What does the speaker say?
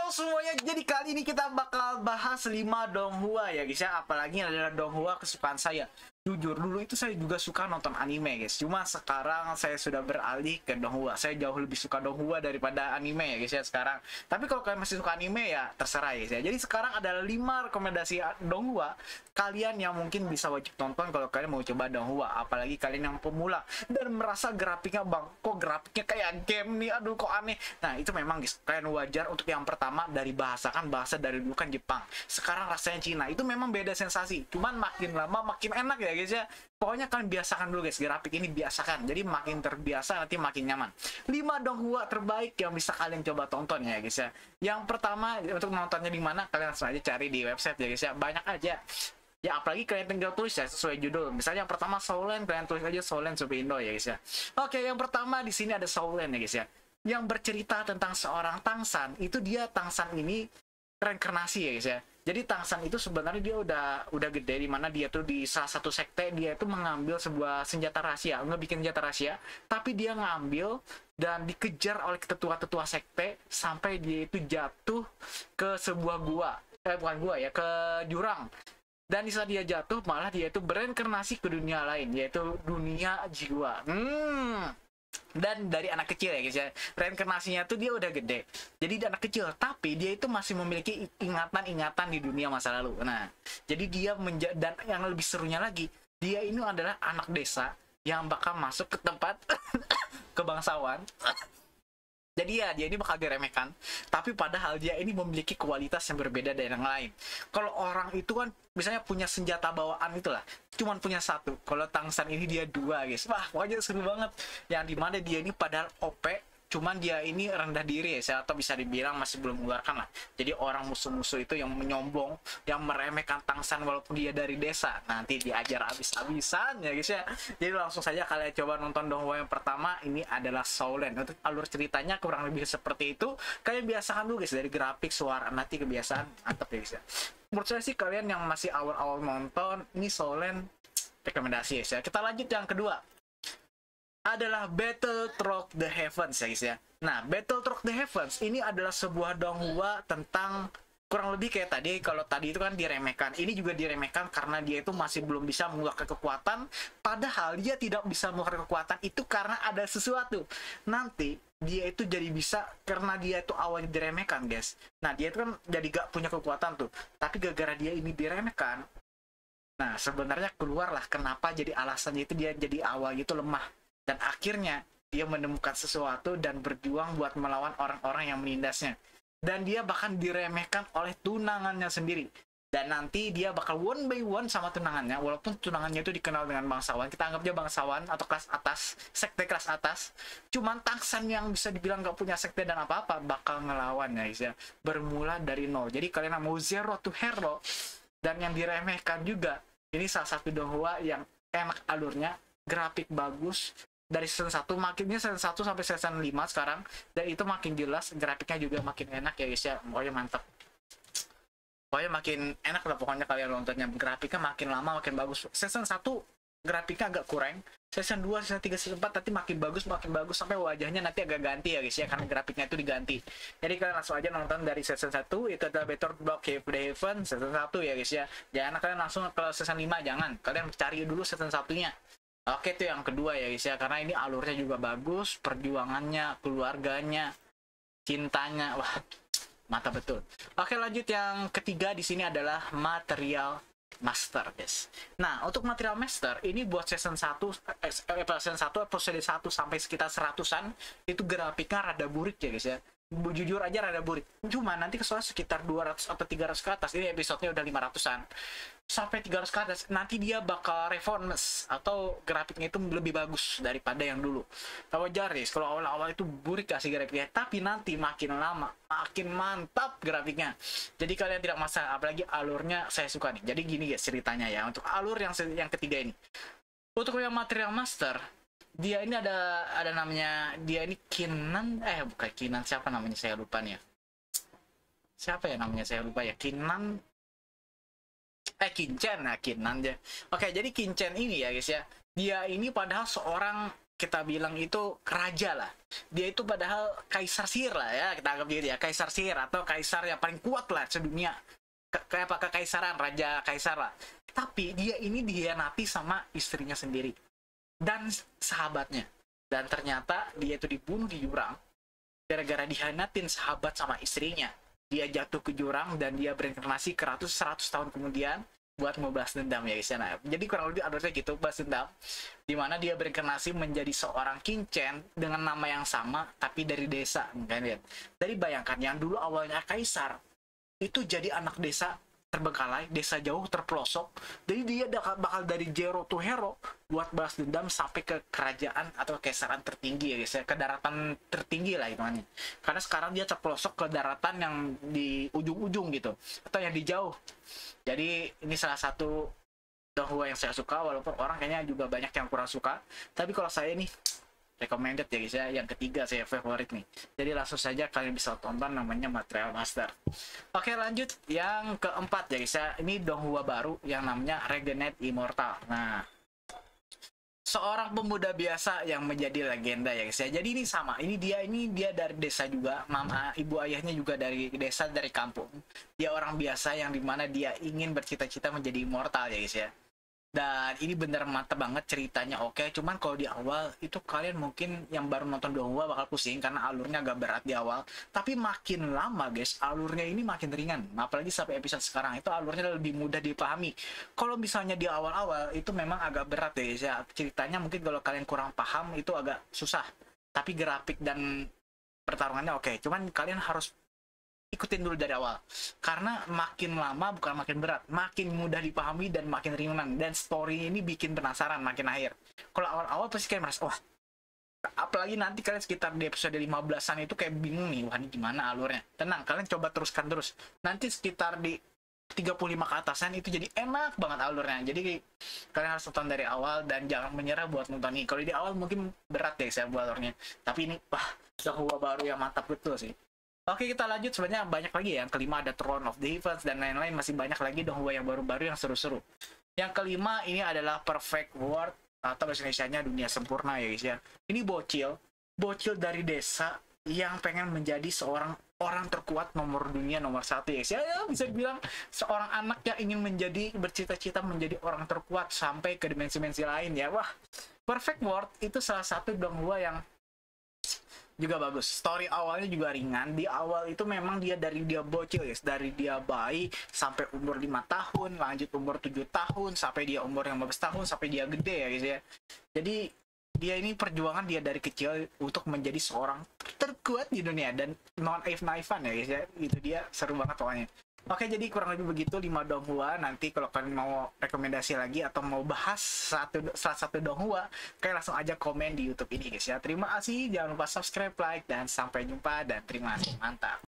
Halo semuanya, jadi kali ini kita bakal bahas 5 Donghua ya guys ya. Apalagi adalah Donghua kesukaan saya. Jujur, dulu itu saya juga suka nonton anime guys. Cuma sekarang saya sudah beralih ke Donghua. Saya jauh lebih suka Donghua daripada anime ya guys ya sekarang. Tapi kalau kalian masih suka anime ya terserah ya guys ya. Jadi sekarang ada 5 rekomendasi Donghua kalian yang mungkin bisa wajib tonton kalau kalian mau coba Donghua. Apalagi kalian yang pemula dan merasa grafiknya bang, kok grafiknya kayak game nih, aduh kok aneh. Nah itu memang guys, kalian wajar untuk yang pertama dari bahasa, kan bahasa dari dulu kan Jepang, sekarang rasanya Cina, itu memang beda sensasi. Cuman makin lama makin enak ya guys ya. Pokoknya kalian biasakan dulu guys, grafik ini biasakan, jadi makin terbiasa nanti makin nyaman. 5 Donghua terbaik yang bisa kalian coba tonton ya guys ya. Yang pertama, untuk nontonnya di mana kalian langsung aja cari di website ya guys ya, banyak aja. Ya apalagi kalian tinggal tulis ya sesuai judul. Misalnya yang pertama Soulen, kalian tulis aja Soulen Supindo ya guys ya. Oke, yang pertama di sini ada Soulen ya guys ya, yang bercerita tentang seorang Tangsan. Itu dia, Tangsan ini reinkarnasi ya guys ya. Jadi Tangsan itu sebenarnya dia udah gede, di mana dia tuh di salah satu sekte, dia itu mengambil sebuah senjata rahasia, ngebikin senjata rahasia, tapi dia ngambil dan dikejar oleh tetua-tetua sekte sampai dia itu jatuh ke sebuah gua. Bukan gua ya, ke jurang. Dan di saat dia jatuh, malah dia itu bereinkarnasi ke dunia lain, yaitu dunia jiwa. Dan dari anak kecil ya guys ya, reinkarnasinya tuh dia udah gede, jadi dia anak kecil, tapi dia itu masih memiliki ingatan-ingatan di dunia masa lalu. Nah, jadi dia dan yang lebih serunya lagi, dia ini adalah anak desa yang bakal masuk ke tempat kebangsawan. Jadi ya, dia ini bakal diremehkan, tapi padahal dia ini memiliki kualitas yang berbeda dari yang lain. Kalau orang itu kan misalnya punya senjata bawaan itulah, cuman punya satu. Kalau Tangsan ini dia 2 guys. Wah, pokoknya seru banget. Yang dimana dia ini padahal OP, cuman dia ini rendah diri ya, atau bisa dibilang masih belum mengeluarkan lah. Jadi orang musuh-musuh itu yang menyombong, yang meremehkan Tangsan walaupun dia dari desa, nanti diajar habis-habisan ya guys ya. Jadi langsung saja kalian coba nonton Donghua yang pertama, ini adalah Soulen. Untuk alur ceritanya kurang lebih seperti itu. Kalian biasakan dulu guys, dari grafik, suara, nanti kebiasaan, mantap ya guys ya. Menurut saya sih kalian yang masih awal-awal nonton, ini Soulen rekomendasi ya. Kita lanjut yang kedua, adalah Battle Through the Heavens ya guys ya. Nah, Battle Through the Heavens ini adalah sebuah Donghua tentang kurang lebih kayak tadi. Kalau tadi itu kan diremehkan, ini juga diremehkan karena dia itu masih belum bisa mengeluarkan kekuatan. Padahal dia tidak bisa mengeluarkan kekuatan itu karena ada sesuatu. Nanti dia itu jadi bisa karena dia itu awalnya diremehkan guys. Nah, dia itu kan jadi gak punya kekuatan tuh, tapi gara-gara dia ini diremehkan, nah sebenarnya keluarlah kenapa jadi alasannya itu dia jadi awalnya itu lemah. Dan akhirnya dia menemukan sesuatu dan berjuang buat melawan orang-orang yang menindasnya. Dan dia bahkan diremehkan oleh tunangannya sendiri. Dan nanti dia bakal one by one sama tunangannya, walaupun tunangannya itu dikenal dengan bangsawan. Kita anggap dia bangsawan atau kelas atas, sekte kelas atas. Cuman Tangsan yang bisa dibilang gak punya sekte dan apa-apa, bakal ngelawan ya guys ya. Bermula dari nol. Jadi kalian mau zero to hero. Dan yang diremehkan juga, ini salah satu Donghua yang enak alurnya, grafik bagus. Dari season 1, makinnya season 1 sampai season 5 sekarang, dan itu makin jelas, grafiknya juga makin enak ya guys ya. Pokoknya mantap, pokoknya makin enak lah pokoknya kalian nontonnya. Grafiknya makin lama makin bagus. Season 1 grafiknya agak kurang, season 2, season 3, season 4 nanti makin bagus sampai wajahnya nanti agak ganti ya guys ya, karena grafiknya itu diganti. Jadi kalian langsung aja nonton dari season 1, itu adalah Battle Through the Heavens season 1 ya guys ya. Jangan kalian langsung ke season 5, jangan, kalian cari dulu season 1-nya. Oke, itu yang kedua ya guys ya, karena ini alurnya juga bagus, perjuangannya, keluarganya, cintanya, wah mantap betul. Oke, lanjut yang ketiga di sini adalah Material Master guys. Nah, untuk Material Master ini buat season 1 episode 1 sampai sekitar 100-an, itu grafiknya rada burik ya guys ya. Jujur aja rada burik. Cuma nanti kesoal sekitar 200 atau 300 ke atas, ini episodenya udah 500-an. Sampai 300 ke atas, nanti dia bakal reforms atau grafiknya itu lebih bagus daripada yang dulu. Wajar guys, kalau awal-awal itu burik kasih grafiknya, tapi nanti makin lama makin mantap grafiknya. Jadi kalian tidak masalah, apalagi alurnya saya suka nih. Jadi gini guys ceritanya ya, untuk alur yang ketiga ini. Untuk yang Material Master, dia ini ada namanya, dia ini Kinan, bukan Kinan, siapa namanya saya lupa nih ya. Siapa ya namanya saya lupa ya, Kinan, Kincen, nah Kinan aja. Oke, jadi Kincen ini ya guys ya, dia ini padahal seorang kita bilang itu raja lah. Dia itu padahal kaisar sihir lah ya, kita anggap dia kaisar sihir atau kaisar yang paling kuat lah sedunia. Kayak apa, kekaisaran, raja kaisar lah. Tapi dia ini dihianati sama istrinya sendiri dan sahabatnya. Dan ternyata dia itu dibunuh di jurang gara-gara dihianatin sahabat sama istrinya. Dia jatuh ke jurang dan dia berinkarnasi ke 100 tahun kemudian buat membalas dendam ya guys. Nah, jadi kurang lebih alurnya gitu, balas dendam, dimana dia berinkarnasi menjadi seorang kincen dengan nama yang sama tapi dari desa kan lihat. Jadi bayangkan yang dulu awalnya kaisar itu jadi anak desa terbengkalai, desa jauh terpelosok. Jadi dia bakal dari zero to hero buat balas dendam sampai ke kerajaan atau kekaisaran tertinggi ya guys ya, ke daratan tertinggi lah hitungannya. Karena sekarang dia terpelosok ke daratan yang di ujung-ujung gitu atau yang di jauh. Jadi ini salah satu Donghua yang saya suka, walaupun orang kayaknya juga banyak yang kurang suka. Tapi kalau saya nih recommended ya guys ya, yang ketiga saya favorit nih. Jadi langsung saja kalian bisa tonton, namanya Material Master. Oke lanjut yang keempat ya guys ya, ini Donghua baru yang namanya Regenerate Immortal. Nah, seorang pemuda biasa yang menjadi legenda ya guys ya. Jadi ini sama, ini dia dari desa juga, mama ibu ayahnya juga dari desa, dari kampung. Dia orang biasa yang dimana dia ingin bercita-cita menjadi immortal ya guys ya. Dan ini bener mantep banget ceritanya, oke. Cuman kalau di awal itu kalian mungkin yang baru nonton Donghua bakal pusing karena alurnya agak berat di awal. Tapi makin lama guys, alurnya ini makin ringan. Apalagi sampai episode sekarang itu alurnya lebih mudah dipahami. Kalau misalnya di awal-awal itu memang agak berat ya guys ya. Ceritanya mungkin kalau kalian kurang paham itu agak susah. Tapi grafik dan pertarungannya oke. Cuman kalian harus ikutin dulu dari awal, karena makin lama bukan makin berat, makin mudah dipahami dan makin ringan, dan story ini bikin penasaran makin akhir. Kalau awal-awal pasti kayak merasa wah, apalagi nanti kalian sekitar di episode 15-an itu kayak bingung nih, wah ini gimana alurnya. Tenang, kalian coba teruskan terus, nanti sekitar di 35 ke atasan itu jadi enak banget alurnya. Jadi kalian harus nonton dari awal dan jangan menyerah buat nonton ini. Kalau di awal mungkin berat deh saya buat alurnya, tapi ini wah, Donghua baru yang mantap betul sih. Oke, kita lanjut. Sebenarnya banyak lagi ya. Yang kelima ada Throne of the Heavens dan lain-lain, masih banyak lagi Donghua yang baru-baru yang seru-seru. Yang kelima ini adalah Perfect World atau bahasa Indonesianya Dunia Sempurna ya guys ya. Ini bocil dari desa yang pengen menjadi seorang orang terkuat nomor dunia nomor 1 ya guys ya. Bisa dibilang seorang anak yang ingin bercita-cita menjadi orang terkuat sampai ke dimensi-dimensi lain ya. Wah, Perfect World itu salah satu Donghua yang juga bagus. Story awalnya juga ringan. Di awal itu memang dia dari dia bocil guys, dari dia bayi sampai umur 5 tahun, lanjut umur 7 tahun, sampai dia umur 15 tahun, sampai dia gede ya guys ya. Jadi dia ini perjuangan dia dari kecil untuk menjadi seorang terkuat di dunia dan naifan ya guys ya. Itu dia seru banget pokoknya. Oke, jadi kurang lebih begitu 5 Donghua. Nanti kalau kalian mau rekomendasi lagi atau mau bahas salah satu Donghua, kalian langsung aja komen di YouTube ini guys ya. Terima kasih, jangan lupa subscribe, like, dan sampai jumpa dan terima kasih, mantap.